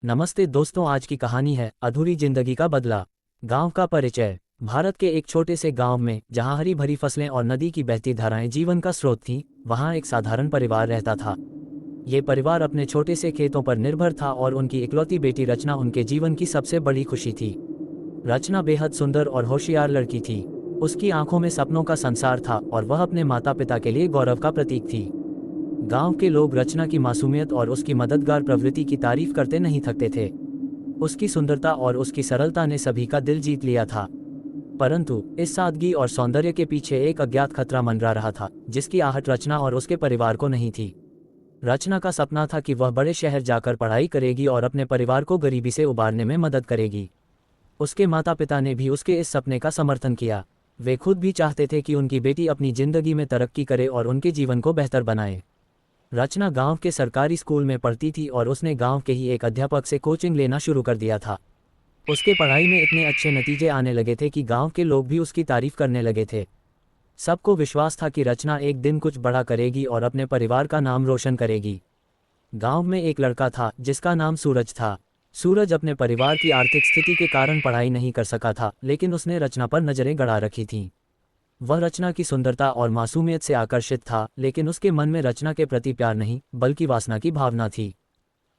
नमस्ते दोस्तों, आज की कहानी है अधूरी जिंदगी का बदला। गांव का परिचय। भारत के एक छोटे से गांव में, जहां हरी भरी फसलें और नदी की बहती धाराएं जीवन का स्रोत थीं, वहां एक साधारण परिवार रहता था। ये परिवार अपने छोटे से खेतों पर निर्भर था और उनकी इकलौती बेटी रचना उनके जीवन की सबसे बड़ी खुशी थी। रचना बेहद सुंदर और होशियार लड़की थी। उसकी आंखों में सपनों का संसार था और वह अपने माता पिता के लिए गौरव का प्रतीक थी। गांव के लोग रचना की मासूमियत और उसकी मददगार प्रवृत्ति की तारीफ करते नहीं थकते थे। उसकी सुंदरता और उसकी सरलता ने सभी का दिल जीत लिया था। परंतु इस सादगी और सौंदर्य के पीछे एक अज्ञात खतरा मंडरा रहा था, जिसकी आहट रचना और उसके परिवार को नहीं थी। रचना का सपना था कि वह बड़े शहर जाकर पढ़ाई करेगी और अपने परिवार को गरीबी से उबारने में मदद करेगी। उसके माता पिता ने भी उसके इस सपने का समर्थन किया। वे खुद भी चाहते थे कि उनकी बेटी अपनी जिंदगी में तरक्की करे और उनके जीवन को बेहतर बनाए। रचना गांव के सरकारी स्कूल में पढ़ती थी और उसने गांव के ही एक अध्यापक से कोचिंग लेना शुरू कर दिया था। उसके पढ़ाई में इतने अच्छे नतीजे आने लगे थे कि गांव के लोग भी उसकी तारीफ करने लगे थे। सबको विश्वास था कि रचना एक दिन कुछ बड़ा करेगी और अपने परिवार का नाम रोशन करेगी। गांव में एक लड़का था जिसका नाम सूरज था। सूरज अपने परिवार की आर्थिक स्थिति के कारण पढ़ाई नहीं कर सका था, लेकिन उसने रचना पर नजरें गड़ा रखी थीं। वह रचना की सुंदरता और मासूमियत से आकर्षित था, लेकिन उसके मन में रचना के प्रति प्यार नहीं, बल्कि वासना की भावना थी।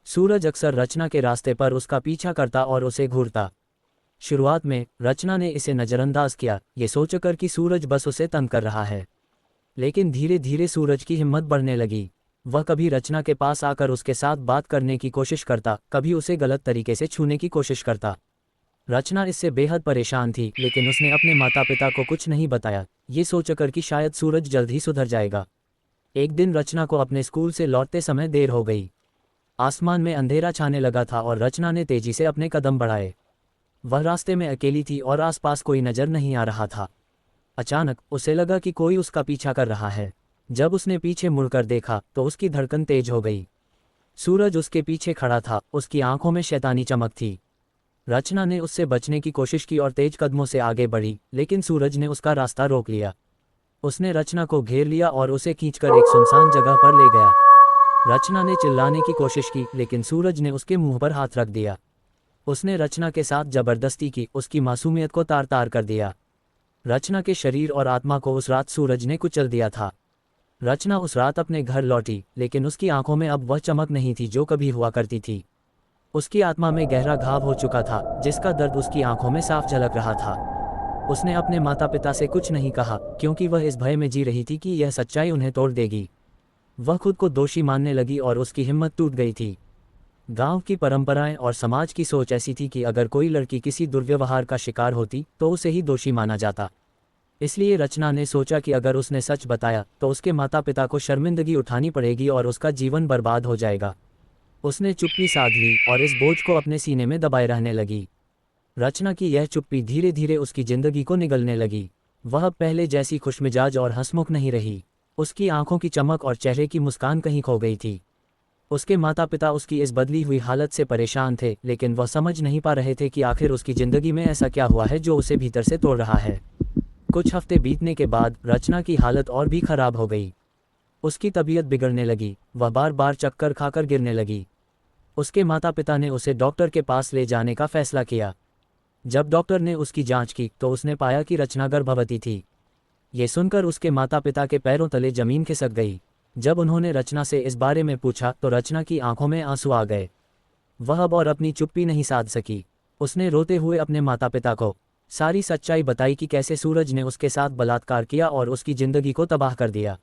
सूरज अक्सर रचना के रास्ते पर उसका पीछा करता और उसे घूरता। शुरुआत में रचना ने इसे नज़रअंदाज किया, ये सोचकर कि सूरज बस उसे तंग कर रहा है। लेकिन धीरे धीरे सूरज की हिम्मत बढ़ने लगी। वह कभी रचना के पास आकर उसके साथ बात करने की कोशिश करता, कभी उसे गलत तरीके से छूने की कोशिश करता। रचना इससे बेहद परेशान थी, लेकिन उसने अपने माता पिता को कुछ नहीं बताया, ये सोचकर कि शायद सूरज जल्द ही सुधर जाएगा। एक दिन रचना को अपने स्कूल से लौटते समय देर हो गई। आसमान में अंधेरा छाने लगा था और रचना ने तेजी से अपने कदम बढ़ाए। वह रास्ते में अकेली थी और आसपास कोई नजर नहीं आ रहा था। अचानक उसे लगा कि कोई उसका पीछा कर रहा है। जब उसने पीछे मुड़कर देखा तो उसकी धड़कन तेज हो गई। सूरज उसके पीछे खड़ा था, उसकी आंखों में शैतानी चमक थी। रचना ने उससे बचने की कोशिश की और तेज कदमों से आगे बढ़ी, लेकिन सूरज ने उसका रास्ता रोक लिया। उसने रचना को घेर लिया और उसे खींचकर एक सुनसान जगह पर ले गया। रचना ने चिल्लाने की कोशिश की, लेकिन सूरज ने उसके मुंह पर हाथ रख दिया। उसने रचना के साथ जबरदस्ती की, उसकी मासूमियत को तार तार कर दिया। रचना के शरीर और आत्मा को उस रात सूरज ने कुचल दिया था। रचना उस रात अपने घर लौटी, लेकिन उसकी आंखों में अब वह चमक नहीं थी जो कभी हुआ करती थी। उसकी आत्मा में गहरा घाव हो चुका था, जिसका दर्द उसकी आंखों में साफ झलक रहा था। उसने अपने माता पिता से कुछ नहीं कहा, क्योंकि वह इस भय में जी रही थी कि यह सच्चाई उन्हें तोड़ देगी। वह खुद को दोषी मानने लगी और उसकी हिम्मत टूट गई थी। गांव की परंपराएं और समाज की सोच ऐसी थी कि अगर कोई लड़की किसी दुर्व्यवहार का शिकार होती तो उसे ही दोषी माना जाता। इसलिए रचना ने सोचा कि अगर उसने सच बताया तो उसके माता पिता को शर्मिंदगी उठानी पड़ेगी और उसका जीवन बर्बाद हो जाएगा। उसने चुप्पी साध ली और इस बोझ को अपने सीने में दबाए रहने लगी। रचना की यह चुप्पी धीरे धीरे उसकी जिंदगी को निगलने लगी। वह पहले जैसी खुशमिजाज और हंसमुख नहीं रही। उसकी आंखों की चमक और चेहरे की मुस्कान कहीं खो गई थी। उसके माता पिता उसकी इस बदली हुई हालत से परेशान थे, लेकिन वह समझ नहीं पा रहे थे कि आखिर उसकी जिंदगी में ऐसा क्या हुआ है जो उसे भीतर से तोड़ रहा है। कुछ हफ्ते बीतने के बाद रचना की हालत और भी खराब हो गई। उसकी तबीयत बिगड़ने लगी, वह बार बार चक्कर खाकर गिरने लगी। उसके माता पिता ने उसे डॉक्टर के पास ले जाने का फैसला किया। जब डॉक्टर ने उसकी जांच की तो उसने पाया कि रचना गर्भवती थी। ये सुनकर उसके माता पिता के पैरों तले जमीन खिसक गई। जब उन्होंने रचना से इस बारे में पूछा तो रचना की आंखों में आंसू आ गए। वह अब और अपनी चुप्पी नहीं साध सकी। उसने रोते हुए अपने माता पिता को सारी सच्चाई बताई कि कैसे सूरज ने उसके साथ बलात्कार किया और उसकी जिंदगी को तबाह कर दिया।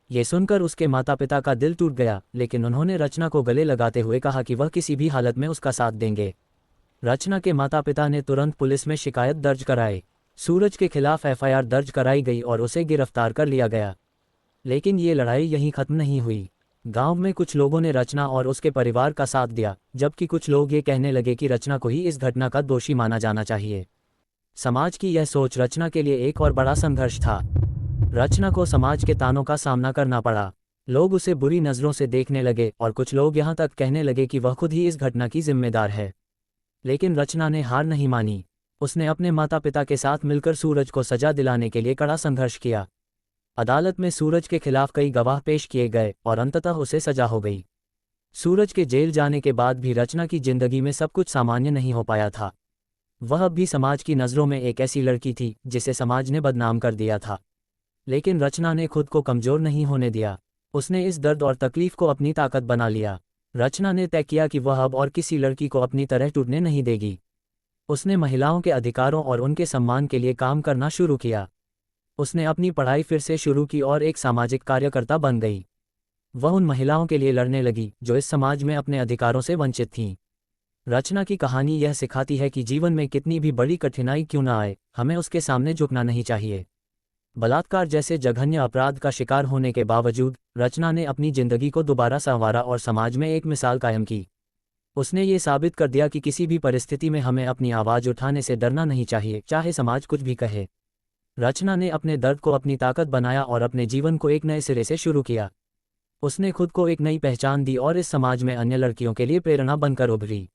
ये सुनकर उसके माता पिता का दिल टूट गया, लेकिन उन्होंने रचना को गले लगाते हुए कहा कि वह किसी भी हालत में उसका साथ देंगे। रचना के माता पिता ने तुरंत पुलिस में शिकायत दर्ज कराई। सूरज के खिलाफ एफआईआर दर्ज कराई गई और उसे गिरफ्तार कर लिया गया। लेकिन ये लड़ाई यहीं खत्म नहीं हुई। गांव में कुछ लोगों ने रचना और उसके परिवार का साथ दिया, जबकि कुछ लोग ये कहने लगे कि रचना को ही इस घटना का दोषी माना जाना चाहिए। समाज की यह सोच रचना के लिए एक और बड़ा संघर्ष था। रचना को समाज के तानों का सामना करना पड़ा। लोग उसे बुरी नज़रों से देखने लगे और कुछ लोग यहाँ तक कहने लगे कि वह खुद ही इस घटना की जिम्मेदार है। लेकिन रचना ने हार नहीं मानी। उसने अपने माता पिता के साथ मिलकर सूरज को सजा दिलाने के लिए कड़ा संघर्ष किया। अदालत में सूरज के खिलाफ कई गवाह पेश किए गए और अंततः उसे सजा हो गई। सूरज के जेल जाने के बाद भी रचना की जिंदगी में सब कुछ सामान्य नहीं हो पाया था। वह अब भी समाज की नज़रों में एक ऐसी लड़की थी जिसे समाज ने बदनाम कर दिया था। लेकिन रचना ने खुद को कमज़ोर नहीं होने दिया। उसने इस दर्द और तकलीफ को अपनी ताकत बना लिया। रचना ने तय किया कि वह अब और किसी लड़की को अपनी तरह टूटने नहीं देगी। उसने महिलाओं के अधिकारों और उनके सम्मान के लिए काम करना शुरू किया। उसने अपनी पढ़ाई फिर से शुरू की और एक सामाजिक कार्यकर्ता बन गई। वह उन महिलाओं के लिए लड़ने लगी जो इस समाज में अपने अधिकारों से वंचित थीं। रचना की कहानी यह सिखाती है कि जीवन में कितनी भी बड़ी कठिनाई क्यों न आए, हमें उसके सामने झुकना नहीं चाहिए। बलात्कार जैसे जघन्य अपराध का शिकार होने के बावजूद रचना ने अपनी जिंदगी को दोबारा संवारा और समाज में एक मिसाल कायम की। उसने ये साबित कर दिया कि किसी भी परिस्थिति में हमें अपनी आवाज़ उठाने से डरना नहीं चाहिए, चाहे समाज कुछ भी कहे। रचना ने अपने दर्द को अपनी ताकत बनाया और अपने जीवन को एक नए सिरे से शुरू किया। उसने खुद को एक नई पहचान दी और इस समाज में अन्य लड़कियों के लिए प्रेरणा बनकर उभरी।